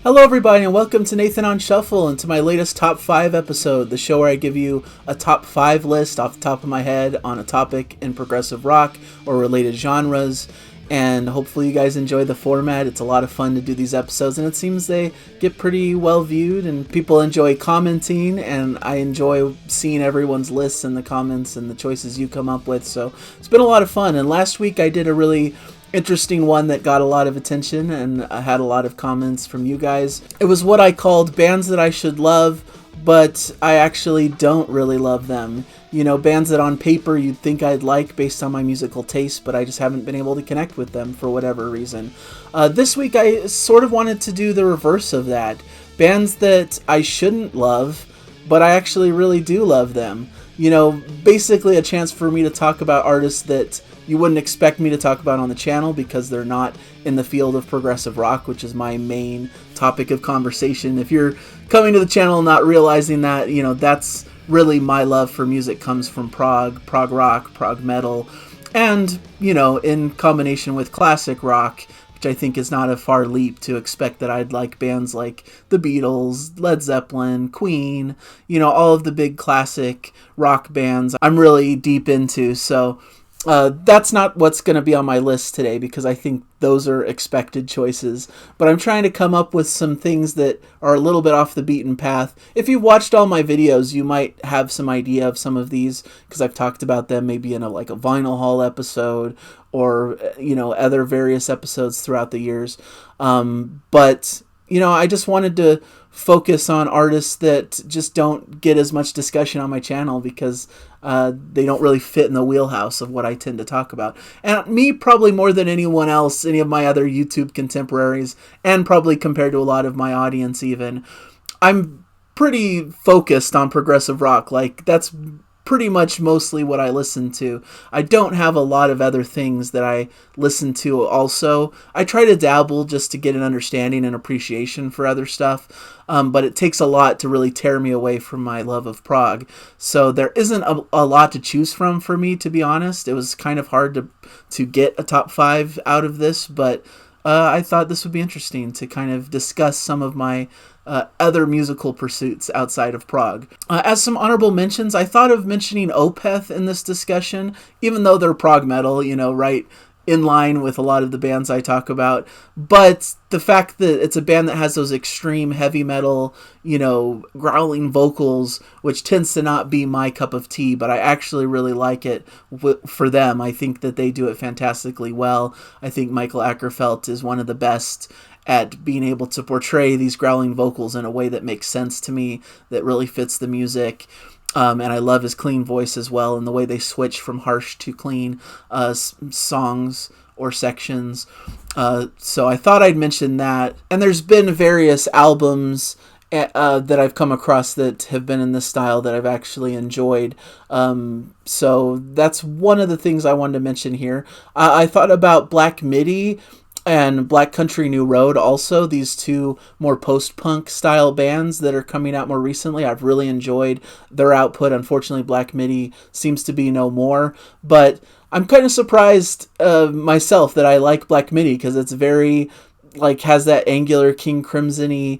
Hello, everybody, and welcome to Nathan on Shuffle and to my latest Top 5 episode, the show where I give you a top 5 list off the top of my head on a topic in progressive rock or related genres. And hopefully, you guys enjoy the format. It's a lot of fun to do these episodes, and it seems they get pretty well viewed, and people enjoy commenting. And I enjoy seeing everyone's lists and the comments and the choices you come up with. So it's been a lot of fun. And last week, I did a really interesting one that got a lot of attention, and I had a lot of comments from you guys. It was what I called bands that I should love, but I actually don't really love them. You know, bands that on paper you'd think I'd like based on my musical taste, but I just haven't been able to connect with them for whatever reason. This week I sort of wanted to do the reverse of that. Bands that I shouldn't love, but I actually really do love them. You know, basically a chance for me to talk about artists that you wouldn't expect me to talk about on the channel because they're not in the field of progressive rock, which is my main topic of conversation. If you're coming to the channel and not realizing that, you know, that's really my love for music comes from prog rock, prog metal, and, you know, in combination with classic rock, which I think is not a far leap to expect that I'd like bands like the Beatles, Led Zeppelin, Queen, you know, all of the big classic rock bands I'm really deep into. So that's not what's going to be on my list today because I think those are expected choices. But I'm trying to come up with some things that are a little bit off the beaten path. If you've watched all my videos, you might have some idea of some of these because I've talked about them maybe in a Vinyl Haul episode or, you know, other various episodes throughout the years. But, you know, I just wanted to focus on artists that just don't get as much discussion on my channel because they don't really fit in the wheelhouse of what I tend to talk about. And me, probably more than anyone else, any of my other YouTube contemporaries, and probably compared to a lot of my audience even, I'm pretty focused on progressive rock. Like, that's pretty much mostly what I listen to. I don't have a lot of other things that I listen to also. I try to dabble just to get an understanding and appreciation for other stuff, but it takes a lot to really tear me away from my love of prog. So there isn't a lot to choose from for me, to be honest. It was kind of hard to get a top 5 out of this, but I thought this would be interesting to kind of discuss some of my other musical pursuits outside of prog. As some honorable mentions, I thought of mentioning Opeth in this discussion, even though they're prog metal, you know, right in line with a lot of the bands I talk about. But the fact that it's a band that has those extreme heavy metal, you know, growling vocals, which tends to not be my cup of tea, but I actually really like it for them. I think that they do it fantastically well. I think Michael Ackerfeld is one of the best at being able to portray these growling vocals in a way that makes sense to me, that really fits the music. And I love his clean voice as well, and the way they switch from harsh to clean songs or sections. So I thought I'd mention that. And there's been various albums that I've come across that have been in this style that I've actually enjoyed. So that's one of the things I wanted to mention here. I thought about Black Midi and Black Country New Road also, these two more post-punk style bands that are coming out more recently. I've really enjoyed their output. Unfortunately, Black Midi seems to be no more, but I'm kind of surprised myself that I like Black Midi because it's very, has that angular King Crimson-y,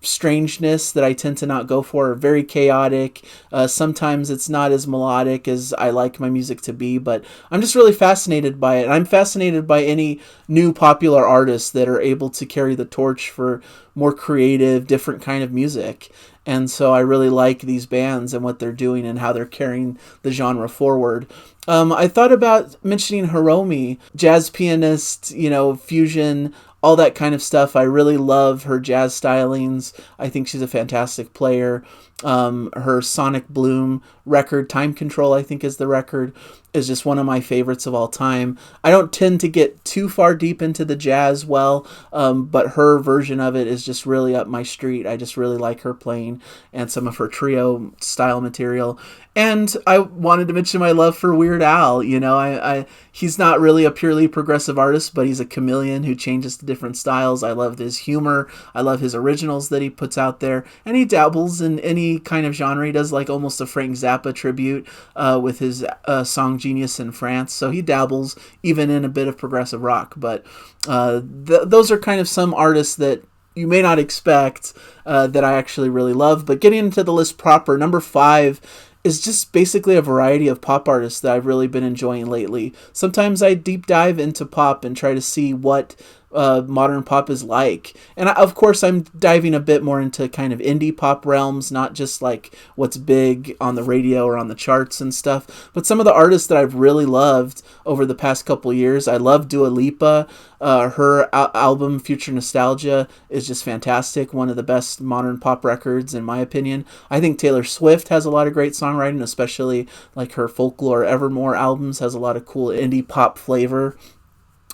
strangeness that I tend to not go for. Very chaotic. Sometimes it's not as melodic as I like my music to be, but I'm just really fascinated by it. And I'm fascinated by any new popular artists that are able to carry the torch for more creative, different kind of music. And so I really like these bands and what they're doing and how they're carrying the genre forward. I thought about mentioning Hiromi, jazz pianist, you know, fusion, all that kind of stuff. I really love her jazz stylings. I think she's a fantastic player. Her Sonic Bloom record, Time Control, I think is the record, is just one of my favorites of all time. I don't tend to get too far deep into the jazz but her version of it is just really up my street. I just really like her playing and some of her trio style material. And I wanted to mention my love for Weird Al. You know, he's not really a purely progressive artist, but he's a chameleon who changes to different styles. I love his humor. I love his originals that he puts out there. And he dabbles in any kind of genre. He does almost a Frank Zappa tribute with his song Genius in France. So he dabbles even in a bit of progressive rock. But those are kind of some artists that you may not expect that I actually really love. But getting into the list proper, number 5 is just basically a variety of pop artists that I've really been enjoying lately. Sometimes I deep dive into pop and try to see what modern pop is like. And of course, I'm diving a bit more into kind of indie pop realms, not just like what's big on the radio or on the charts and stuff, but some of the artists that I've really loved over the past couple years. I love Dua Lipa. Her album Future Nostalgia is just fantastic. One of the best modern pop records, in my opinion. I think Taylor Swift has a lot of great songwriting, especially like her Folklore Evermore albums has a lot of cool indie pop flavor.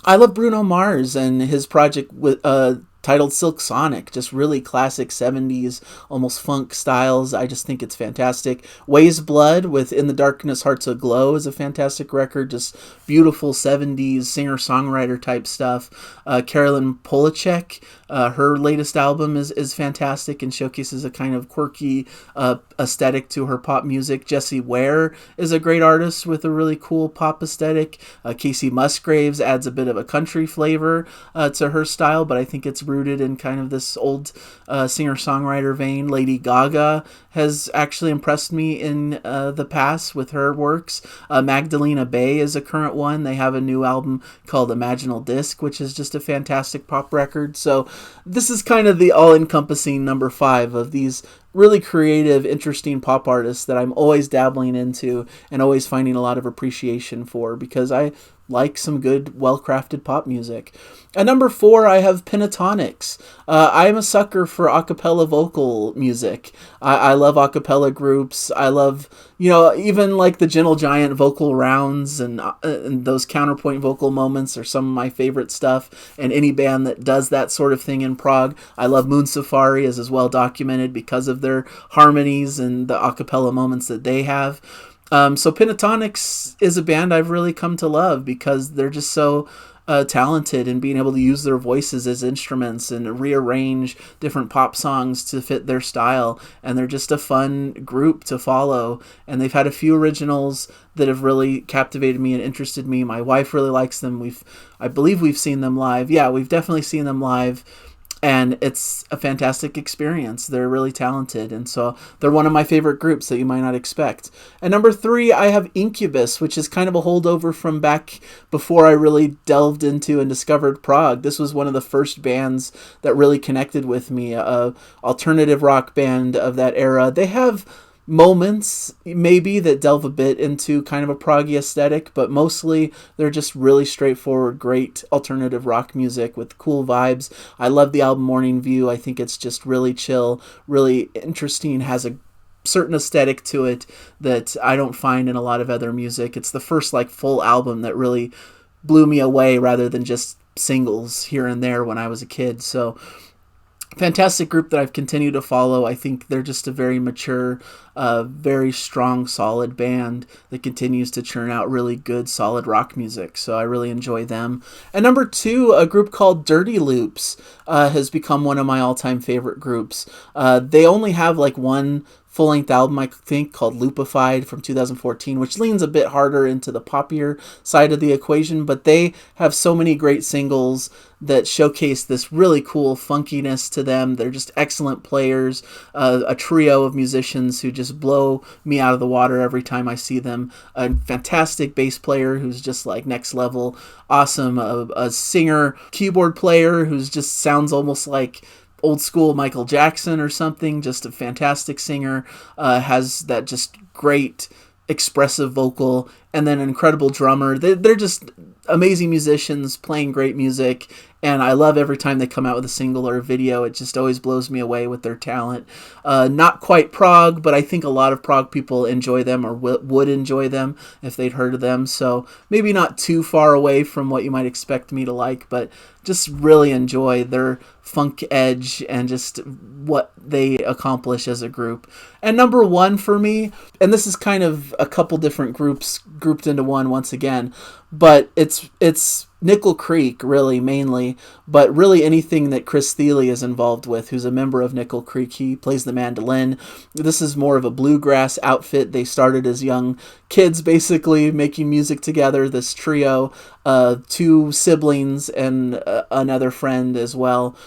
I love Bruno Mars and his project with titled Silk Sonic, just really classic 70s, almost funk styles. I just think it's fantastic. Ways Blood with In the Darkness Hearts Aglow is a fantastic record, just beautiful 70s singer-songwriter type stuff. Carolyn Polachek, her latest album is fantastic and showcases a kind of quirky aesthetic to her pop music. Jessie Ware is a great artist with a really cool pop aesthetic. Casey Musgraves adds a bit of a country flavor to her style, but I think it's rooted in kind of this old singer-songwriter vein. Lady Gaga has actually impressed me in the past with her works. Magdalena Bay is a current one. They have a new album called Imaginal Disc, which is just a fantastic pop record. So this is kind of the all-encompassing number 5 of these really creative, interesting pop artists that I'm always dabbling into and always finding a lot of appreciation for, because I like some good, well-crafted pop music. At number 4, I have Pentatonix. I'm a sucker for a cappella vocal music. I love a cappella groups. I love, even like the Gentle Giant vocal rounds and those counterpoint vocal moments are some of my favorite stuff. And any band that does that sort of thing in prog. I love Moon Safari as well documented because of their harmonies and the a cappella moments that they have. So Pentatonix is a band I've really come to love because they're just so talented in being able to use their voices as instruments and rearrange different pop songs to fit their style. And they're just a fun group to follow. And they've had a few originals that have really captivated me and interested me. My wife really likes them. I believe we've seen them live. Yeah, we've definitely seen them live. And it's a fantastic experience. They're really talented. And so they're one of my favorite groups that you might not expect. At number 3, I have Incubus, which is kind of a holdover from back before I really delved into and discovered prog. This was one of the first bands that really connected with me. Alternative rock band of that era. They have moments maybe that delve a bit into kind of a proggy aesthetic, but mostly they're just really straightforward, great alternative rock music with cool vibes. I love the album Morning View. I think it's just really chill, really interesting, has a certain aesthetic to it that I don't find in a lot of other music. It's the first full album that really blew me away rather than just singles here and there when I was a kid. So fantastic group that I've continued to follow. I think they're just a very mature, very strong, solid band that continues to churn out really good, solid rock music. So I really enjoy them. And number 2, a group called Dirty Loops has become one of my all-time favorite groups. They only have one full-length album, I think, called Loopified from 2014, which leans a bit harder into the poppier side of the equation, but they have so many great singles that showcase this really cool funkiness to them. They're just excellent players, a trio of musicians who just blow me out of the water every time I see them. A fantastic bass player who's just next level awesome, a singer, keyboard player who's just sounds almost like old school Michael Jackson or something, just a fantastic singer, has that just great expressive vocal, and then an incredible drummer. They're just amazing musicians playing great music, and I love every time they come out with a single or a video. It just always blows me away with their talent. Not quite prog, but I think a lot of prog people enjoy them or would enjoy them if they'd heard of them, so maybe not too far away from what you might expect me to like, but just really enjoy their funk edge and just what they accomplish as a group. And number 1 for me, and this is kind of a couple different groups grouped into one once again, but it's Nickel Creek, really, mainly, but really anything that Chris Thile is involved with, who's a member of Nickel Creek. He plays the mandolin. This is more of a bluegrass outfit. They started as young kids, basically, making music together, this trio, 2 siblings and another friend as well.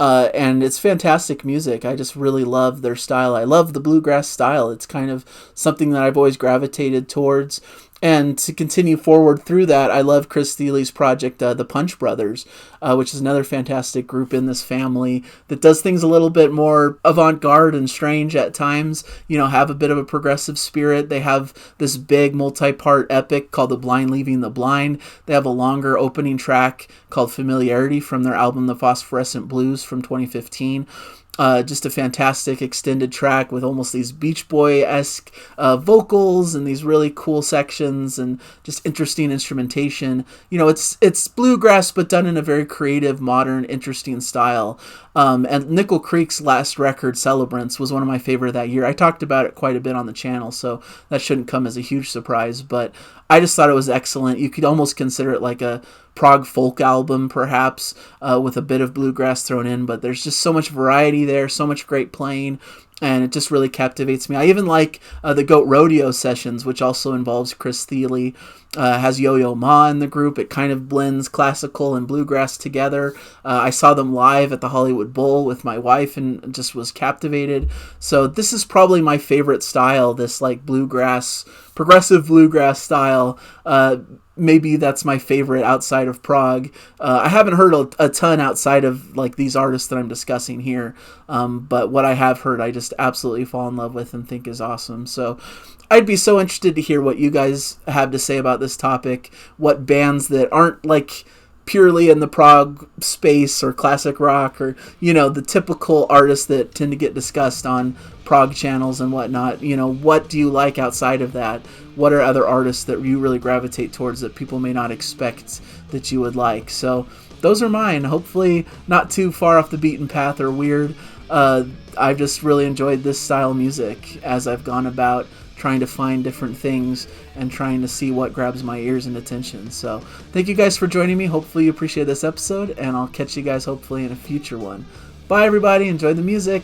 And it's fantastic music. I just really love their style. I love the bluegrass style. It's kind of something that I've always gravitated towards. And to continue forward through that, I love Chris Thiele's project, the Punch Brothers, which is another fantastic group in this family that does things a little bit more avant-garde and strange at times, have a bit of a progressive spirit. They have this big multi-part epic called The Blind Leaving the Blind. They have a longer opening track called Familiarity from their album The Phosphorescent Blues from 2015. Just a fantastic extended track with almost these Beach Boy-esque vocals and these really cool sections and just interesting instrumentation. It's bluegrass, but done in a very creative, modern, interesting style. And Nickel Creek's last record, Celebrants, was one of my favorite that year. I talked about it quite a bit on the channel, so that shouldn't come as a huge surprise, but I just thought it was excellent. You could almost consider it like a prog folk album, perhaps, with a bit of bluegrass thrown in, but there's just so much variety there, so much great playing, and it just really captivates me. I even like the Goat Rodeo sessions, which also involves Chris Thile. Has Yo-Yo Ma in the group. It kind of blends classical and bluegrass together. I saw them live at the Hollywood Bowl with my wife and just was captivated. So this is probably my favorite style, this like bluegrass, progressive bluegrass style. Maybe that's my favorite outside of prog. I haven't heard a ton outside of like these artists that I'm discussing here, but what I have heard I just absolutely fall in love with and think is awesome. So I'd be so interested to hear what you guys have to say about this topic, what bands that aren't like purely in the prog space or classic rock or, the typical artists that tend to get discussed on prog channels and whatnot. What do you like outside of that? What are other artists that you really gravitate towards that people may not expect that you would like? So those are mine. Hopefully not too far off the beaten path or weird. I've just really enjoyed this style of music as I've gone about trying to find different things and trying to see what grabs my ears and attention. So thank you guys for joining me. Hopefully you appreciate this episode, and I'll catch you guys hopefully in a future one. Bye everybody, enjoy the music.